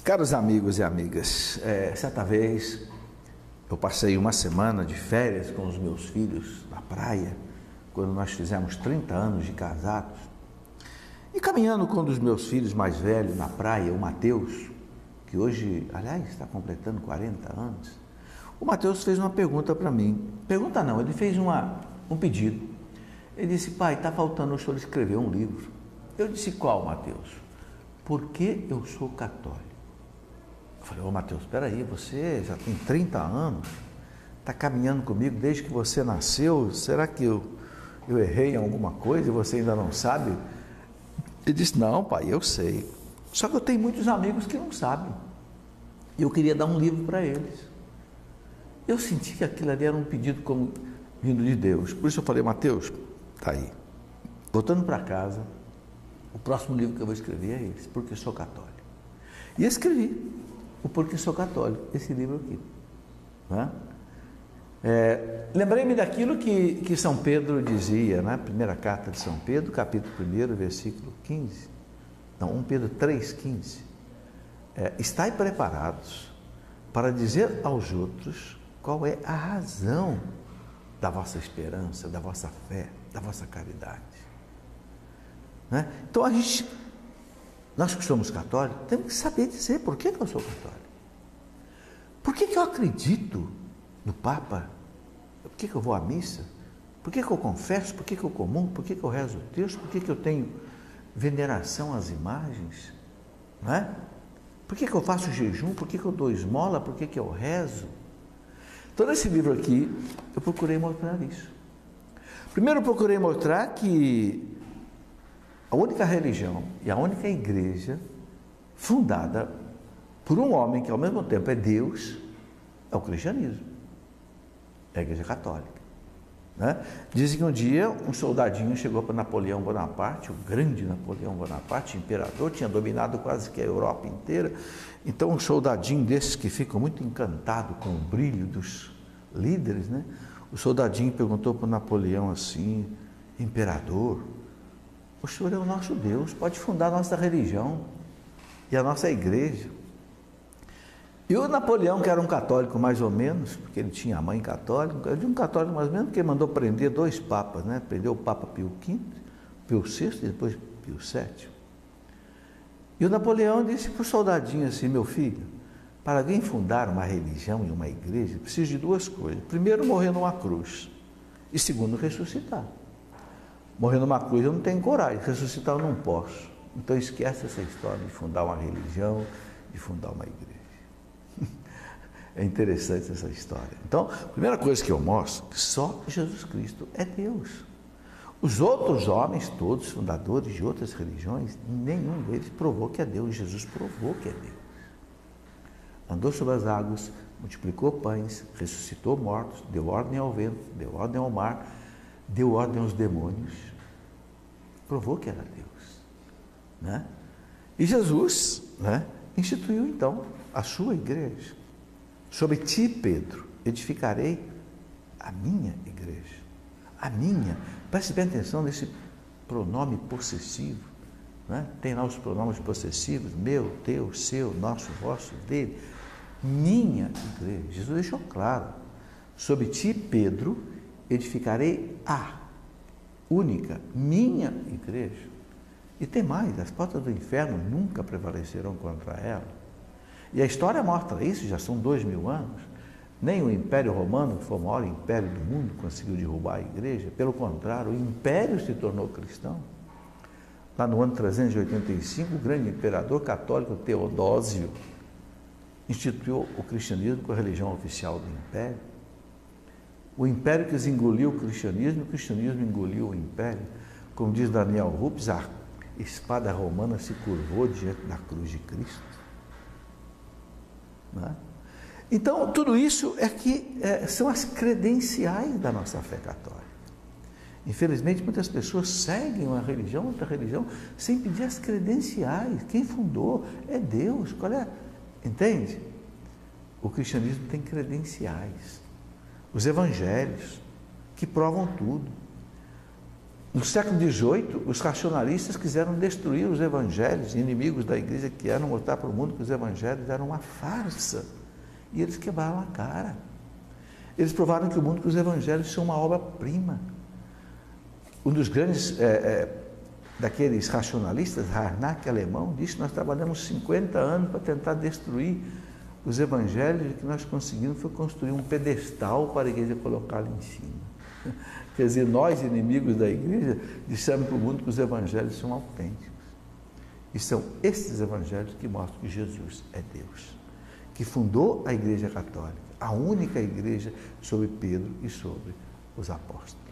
Caros amigos e amigas, certa vez eu passei uma semana de férias com os meus filhos na praia, quando nós fizemos 30 anos de casados. E caminhando com um dos meus filhos mais velhos na praia, o Mateus, que hoje, aliás, está completando 40 anos, o Mateus fez uma pergunta para mim. Pergunta não, ele fez um pedido. Ele disse: pai, está faltando o senhor escrever um livro. Eu disse: qual, Mateus? Por que eu sou católico? Eu falei: ô Mateus, espera aí, você já tem 30 anos, está caminhando comigo desde que você nasceu, será que eu errei em alguma coisa e você ainda não sabe? Ele disse: não, pai, eu sei, só que eu tenho muitos amigos que não sabem, e eu queria dar um livro para eles. Eu senti que aquilo ali era um pedido como vindo de Deus, por isso eu falei: Mateus, está aí, voltando para casa, o próximo livro que eu vou escrever é esse, Porque Sou Católico. E escrevi o Porque Sou Católico, esse livro aqui. Lembrei-me daquilo que São Pedro dizia, na primeira carta de São Pedro, capítulo 1, versículo 15, não, 1 Pedro 3,15. Estai preparados para dizer aos outros qual é a razão da vossa esperança, da vossa fé, da vossa caridade. Então nós que somos católicos, temos que saber dizer por que eu sou católico. Por que eu acredito no Papa? Por que eu vou à missa? Por que eu confesso? Por que eu comungo? Por que eu rezo o texto? Por que eu tenho veneração às imagens? Por que eu faço jejum? Por que eu dou esmola? Por que eu rezo? Então, nesse livro aqui, eu procurei mostrar isso. Primeiro, eu procurei mostrar que a única religião e a única igreja fundada por um homem que ao mesmo tempo é Deus é o cristianismo, é a igreja católica. Dizem que um dia um soldadinho chegou para Napoleão Bonaparte, o grande Napoleão Bonaparte, imperador, tinha dominado quase que a Europa inteira. Então um soldadinho desses que ficam muito encantado com o brilho dos líderes, o soldadinho perguntou para Napoleão assim: imperador, o senhor é o nosso Deus, pode fundar a nossa religião e a nossa igreja. E o Napoleão, que era um católico mais ou menos, porque ele tinha a mãe católica, eu digo um católico mais ou menos, porque ele mandou prender 2 papas, prendeu o Papa Pio V, Pio VI e depois Pio VII. E o Napoleão disse para o soldadinho assim: meu filho, para alguém fundar uma religião e uma igreja, precisa de 2 coisas. Primeiro, morrer numa cruz. E segundo, ressuscitar. Morrer numa cruz eu não tenho coragem, ressuscitar eu não posso. Então esquece essa história de fundar uma religião, de fundar uma igreja. É interessante essa história. Então, a primeira coisa que eu mostro é que só Jesus Cristo é Deus. Os outros homens, todos fundadores de outras religiões, nenhum deles provou que é Deus. Jesus provou que é Deus. Andou sobre as águas, multiplicou pães, ressuscitou mortos, deu ordem ao vento, deu ordem ao mar, deu ordem aos demônios. Provou que era Deus. E Jesus instituiu então a sua igreja. Sobre ti, Pedro, edificarei a minha igreja. A minha. Preste bem atenção nesse pronome possessivo. Tem lá os pronomes possessivos: meu, teu, seu, nosso, vosso, dele. Minha igreja. Jesus deixou claro: sobre ti, Pedro, edificarei a única, minha igreja. E tem mais: as portas do inferno nunca prevalecerão contra ela. E a história mostra isso, já são 2000 anos. Nem o Império Romano, que foi o maior império do mundo, conseguiu derrubar a igreja. Pelo contrário, o império se tornou cristão. Lá no ano 385, o grande imperador católico Teodósio instituiu o cristianismo como a religião oficial do império. O império que engoliu o cristianismo engoliu o império. Como diz Daniel Rupes, a espada romana se curvou diante da cruz de Cristo. Então, tudo isso são as credenciais da nossa fé católica. Infelizmente, muitas pessoas seguem uma religião, outra religião, sem pedir as credenciais. Quem fundou é Deus. Entende? O cristianismo tem credenciais. Os evangelhos, que provam tudo. No século XVIII, os racionalistas quiseram destruir os evangelhos, inimigos da igreja que eram mostrar para o mundo que os evangelhos eram uma farsa. E eles quebraram a cara. Eles provaram que o mundo que os evangelhos são uma obra-prima. Um dos grandes daqueles racionalistas, Harnack, alemão, disse que nós trabalhamos 50 anos para tentar destruir os evangelhos, e o que nós conseguimos foi construir um pedestal para a igreja colocá-lo em cima. Quer dizer, nós, inimigos da igreja, dissemos para o mundo que os evangelhos são autênticos. E são estes evangelhos que mostram que Jesus é Deus, que fundou a Igreja Católica, a única igreja sobre Pedro e sobre os apóstolos.